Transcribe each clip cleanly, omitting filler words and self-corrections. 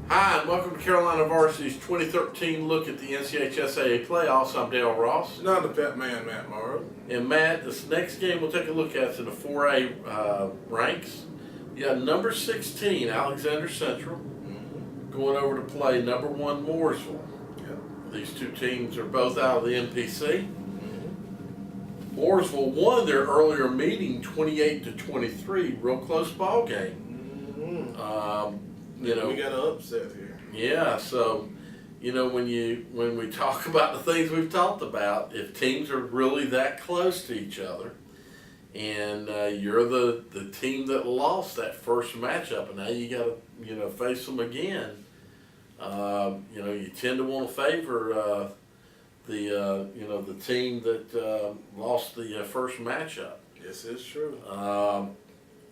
Hi, and welcome to Carolina Varsity's 2013 look at the NCHSAA playoffs. I'm Dale Ross. And I'm the pet man, Matt Morrow. And Matt, this next game we'll take a look at is in the 4A ranks. You got number 16, Alexander Central, going over to play number 1, Mooresville. Yep. These two teams are both out of the NPC. Mooresville won their earlier meeting 28-23, real close ball game. We got an upset here. Yeah, so when we talk about the things we've talked about, if teams are really that close to each other, and you're the team that lost that first matchup, and now you got to face them again, you tend to want to favor the team that lost the first matchup. Yes, it's true.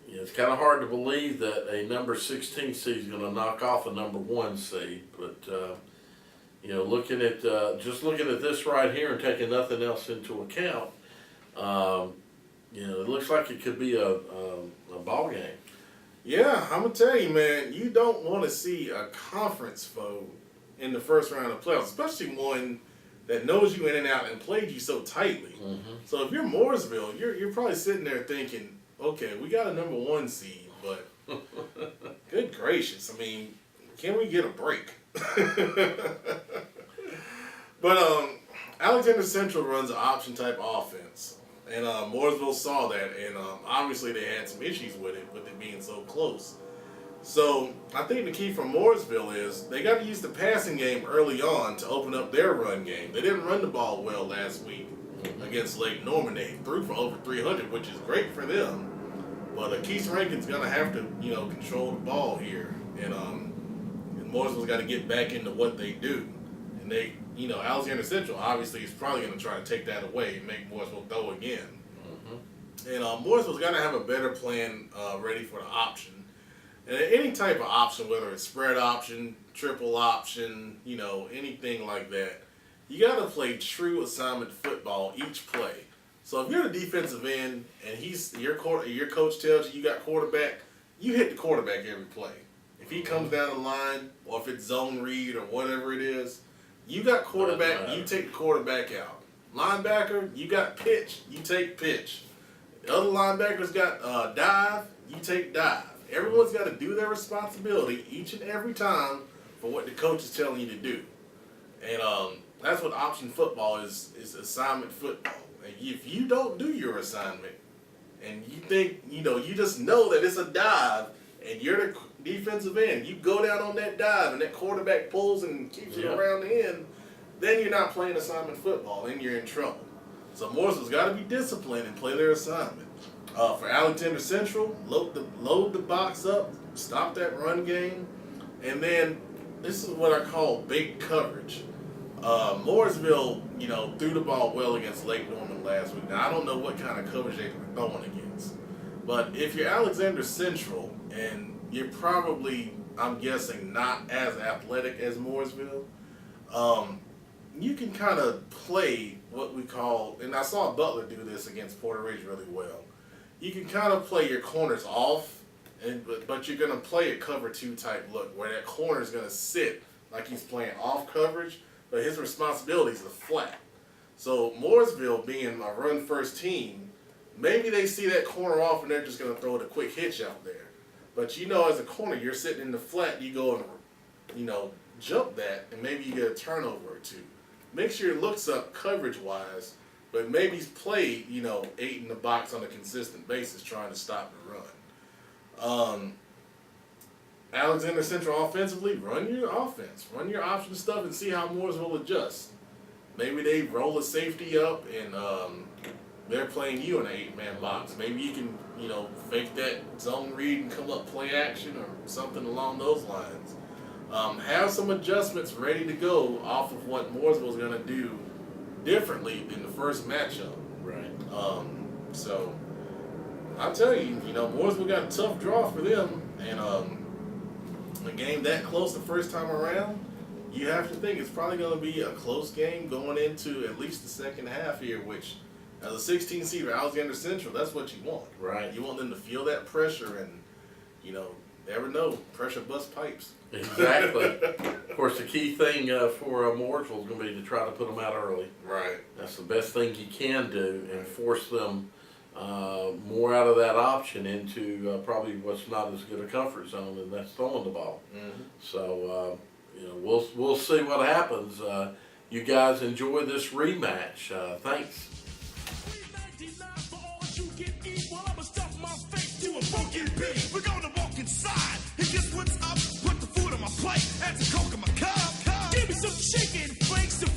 It's kind of hard to believe that a number 16 seed is going to knock off a number 1 seed, but looking at this right here and taking nothing else into account, it looks like it could be a ball game. Yeah, I'm gonna tell you, man, you don't want to see a conference foe in the first round of playoffs, especially one that knows you in and out and played you so tightly. So if you're Mooresville, you're probably sitting there thinking, okay, we got a number 1 seed, but good gracious, I mean, can we get a break? But Alexander Central runs an option type offense, and Mooresville saw that, and obviously they had some issues with it being so close. So I think the key for Mooresville is they got to use the passing game early on to open up their run game. They didn't run the ball well last week against Lake Norman. They threw for over 300, which is great for them. But Keith Rankin's gonna have to, control the ball here, and Mooresville's got to get back into what they do. And they, Alexander Central obviously is probably gonna try to take that away and make Mooresville throw again. And Mooresville's got to have a better plan ready for the option. And any type of option, whether it's spread option, triple option, anything like that, you got to play true assignment football each play. So if you're the defensive end and your coach tells you got quarterback, you hit the quarterback every play. If he comes down the line, or if it's zone read or whatever it is, you got quarterback, you take the quarterback out. Linebacker, you got pitch, you take pitch. The other linebackers got dive, you take dive. Everyone's got to do their responsibility each and every time for what the coach is telling you to do. And that's what option football is assignment football. If you don't do your assignment and you think, you just know that it's a dive and you're the defensive end, you go down on that dive and that quarterback pulls and keeps you around the end, then you're not playing assignment football, then you're in trouble. So Mooresville's got to be disciplined and play their assignment. For Alexander Central, load the box up, stop that run game, and then this is what I call big coverage. Mooresville, threw the ball well against Lake Norman last week. Now, I don't know what kind of coverage they were throwing against. But if you're Alexander Central, and you're probably, I'm guessing, not as athletic as Mooresville, you can kind of play what we call, and I saw Butler do this against Porter Ridge really well. You can kind of play your corners off, but you're going to play a cover 2 type look, where that corner is going to sit like he's playing off coverage, but his responsibilities are flat. So Mooresville being a run first team, maybe they see that corner off and they're just going to throw the quick hitch out there. But as a corner, you're sitting in the flat, you go and, jump that, and maybe you get a turnover or 2. Make sure it looks up coverage-wise, but maybe play, 8 in the box on a consistent basis trying to stop the run. Alexander Central offensively, run your offense. Run your option stuff and see how Mooresville adjusts. Maybe they roll a safety up and they're playing you in an 8-man box. Maybe you can, fake that zone read and come up play action or something along those lines. Have some adjustments ready to go off of what Mooresville's going to do differently than the first matchup. Right. So I'll tell you, Mooresville got a tough draw for them, and a game that close the first time around, you have to think it's probably going to be a close game going into at least the second half here, which as a 16 seed for Alexander Central, that's what you want. Right. You want them to feel that pressure and, never know. Pressure bust pipes. Exactly. Of course, the key thing for Mooresville is going to be to try to put them out early. Right. That's the best thing you can do, and force them more out of that option into probably what's not as good a comfort zone, and that's throwing the ball. Mm-hmm. So we'll see what happens. You guys enjoy this rematch. Thanks. We're gonna walk inside and guess what's up? Put the food on my plate. Add some coke in my cup. Give me some chicken, flakes, some